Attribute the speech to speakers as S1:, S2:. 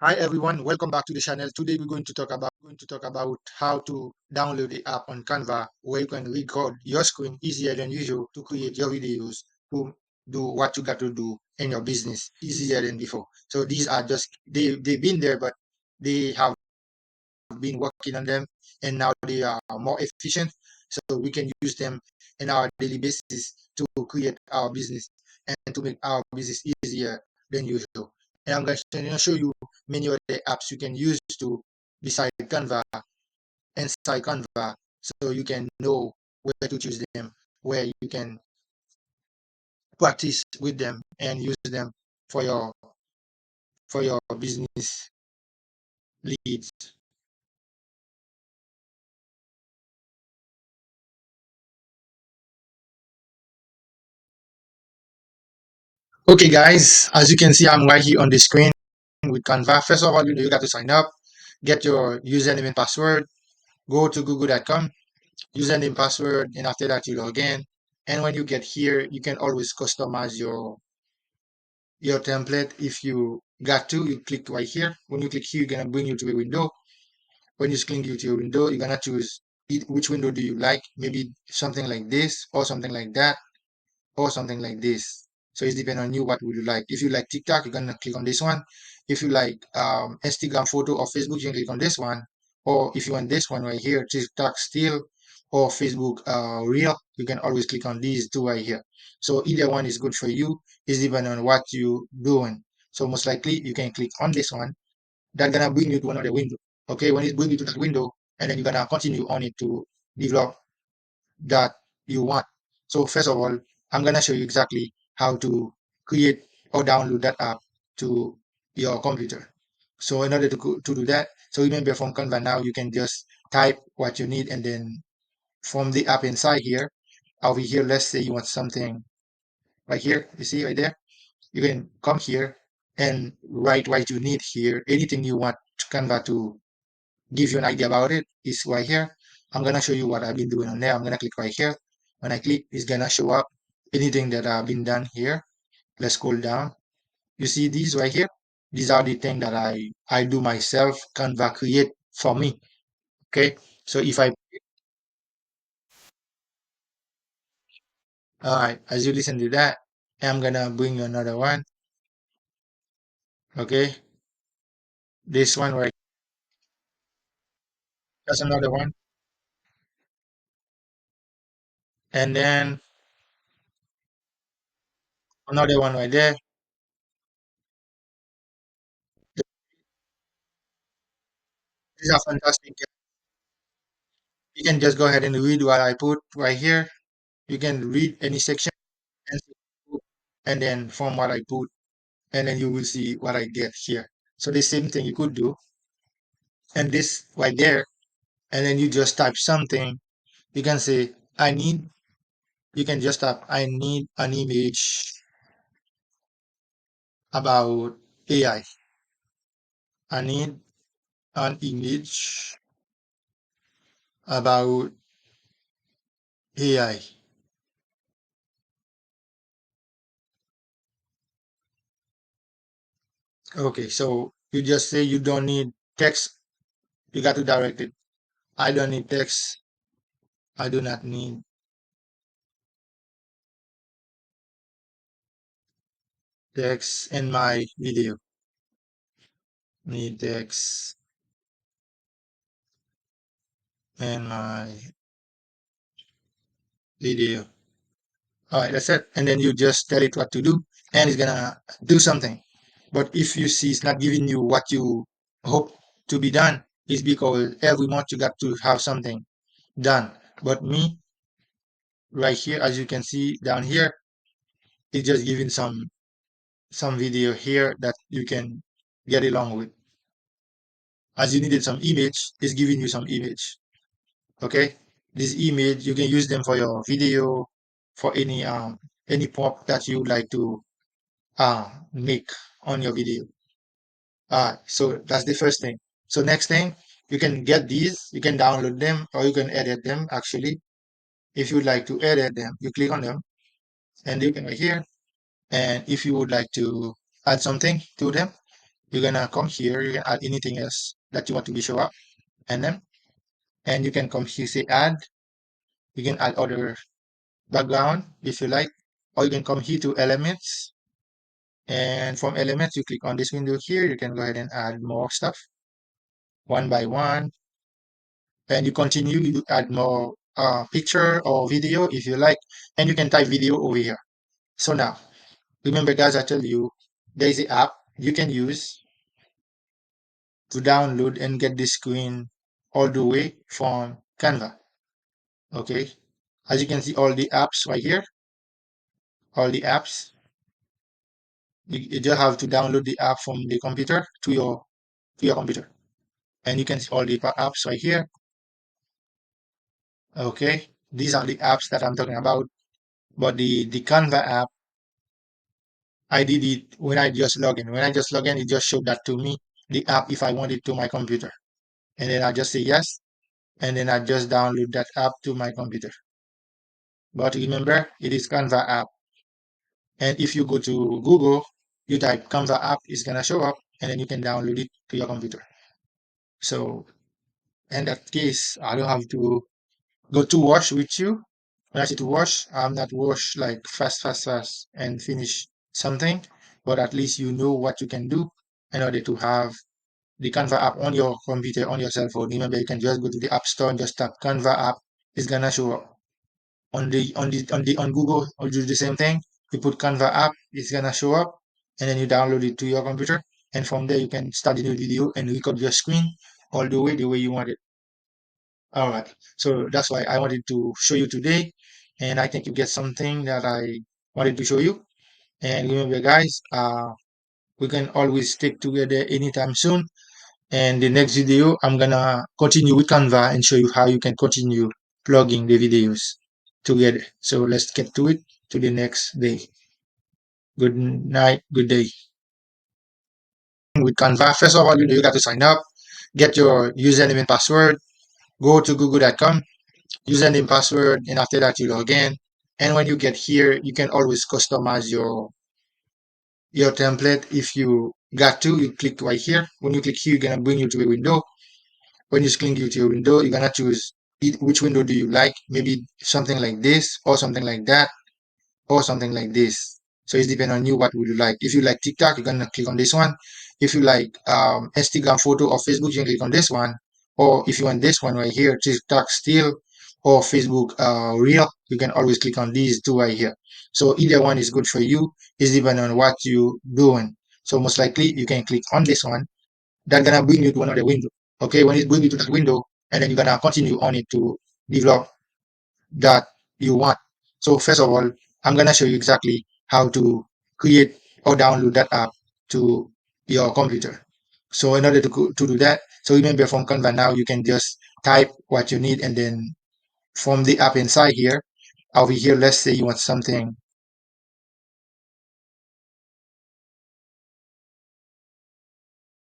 S1: Hi everyone, welcome back to the channel. Today we're going to talk about how to download the app on Canva where you can record your screen easier than usual to create your videos to do what you got to do in your business easier than before. So these are just they've been there, but they have been working on them and now they are more efficient. So we can use them in our daily basis to create our business and to make our business easier than usual. And I'm going to show you many other apps you can use to beside Canva, inside Canva, so you can know where to choose them, where you can practice with them and use them for your business leads. Okay, guys, as you can see, I'm right here on the screen with Canva. First of all, you got to sign up, get your username and password, go to google.com, username, password, and after that, you log in. And when you get here, you can always customize your template if you got to. You click right here. When you click here, you're gonna bring you to a window. When you click you to a window, you're gonna choose which window do you like. Maybe something like this or something like that or something like this. So it's depend on you what would you like. If you like TikTok, you're gonna click on this one. If you like Instagram photo or Facebook, you can click on this one. Or if you want this one right here, TikTok still or Facebook reel, you can always click on these two right here. So either one is good for you. It's depending on what you doing. So most likely you can click on this one. That's gonna bring you to another window. Okay, when it brings you to that window, and then you're gonna continue on it to develop that you want. So first of all, I'm going to show you exactly how to create or download that app to your computer. So in order to do that, so remember from Canva now, you can just type what you need and then from the app inside here, over here, let's say you want something right here, you see right there, you can come here and write what you need here, anything you want Canva to give you an idea about it is right here. I'm gonna show you what I've been doing on there. I'm gonna click right here. When I click, it's gonna show up anything that I've been done here. Let's scroll down. You see these right here? These are the things that I do myself. Canva create for me. Okay. So if I all right, as you listen to that, I'm gonna bring you another one. Okay, this one right. That's another one, and then another one right there. These are fantastic. You can just go ahead and read what I put right here. You can read any section and and then from what I put, and then you will see what I get here. So the same thing you could do, and this right there, and then you just type something. You can say, I need, you can just type, I need an image about AI. I need an image about AI. Okay, so you just say you don't need text. You got to direct it. I don't need text. I do not need text in my video. Need text in my video. All right, that's it. And then you just tell it what to do, and it's gonna do something. But if you see it's not giving you what you hope to be done, it's because every month you got to have something done. But me, right here, as you can see down here, it's just giving some video here that you can get along with. As you needed some image, it's giving you some image. Okay, this image you can use them for your video, for any pop that you would like to make on your video. So that's the first thing. So next thing, you can get these, you can download them or you can edit them actually. If you would like to edit them, you click on them and you can right here. And if you would like to add something to them, you're gonna come here, you can add anything else that you want to be show up, and then and you can come here, say add. You can add other background if you like, or you can come here to elements, and from elements you click on this window here. You can go ahead and add more stuff one by one, and you continue, you add more picture or video if you like, and you can type video over here. So now remember guys, I tell you there is an app you can use to download and get this screen all the way from Canva. Okay, as you can see all the apps right here, all the apps, you just have to download the app from the computer to your computer, and you can see all the apps right here. Okay, these are the apps that I'm talking about. But the Canva app, I did it when I just log in. When I just log in, it just showed that to me, the app, if I want it to my computer. And then I just say yes, and then I just download that app to my computer. But remember, it is Canva app. And if you go to Google, you type Canva app, it's gonna show up, and then you can download it to your computer. So in that case, I don't have to go to wash with you. When I say to wash, I'm not wash like fast and finish something, but at least you know what you can do in order to have the Canva app on your computer, on your cell phone. Remember, you can just go to the App Store and just type Canva app. It's gonna show up on Google. Or do the same thing. You put Canva app, it's gonna show up, and then you download it to your computer. And from there, you can start a new video and record your screen all the way you want it. All right. So that's why I wanted to show you today. And I think you get something that I wanted to show you. And remember, guys, we can always stick together anytime soon. And the next video, I'm gonna continue with Canva and show you how you can continue plugging the videos together. So let's get to it to the next day. Good night, good day. With Canva, first of all, you got to sign up, get your username and password, go to google.com, username, password, and after that you log in. And when you get here, you can always customize your template. If you got to, you click right here. When you click here, you're gonna bring you to a window. When you click you to your window, you're gonna choose which window do you like. Maybe something like this, or something like that, or something like this. So it's depend on you what would you like. If you like TikTok, you're gonna click on this one. If you like Instagram photo or Facebook, you can click on this one. Or if you want this one right here, TikTok still or Facebook reel, you can always click on these two right here. So either one is good for you. It's depending on what you doing. So most likely you can click on this one. That's gonna bring you to another window. Okay, when it brings you to that window, and then you're gonna continue on it to develop that you want. So first of all, I'm gonna show you exactly how to create or download that app to your computer. So in order to do that, so remember from Canva now you can just type what you need, and then from the app inside here, over here, let's say you want something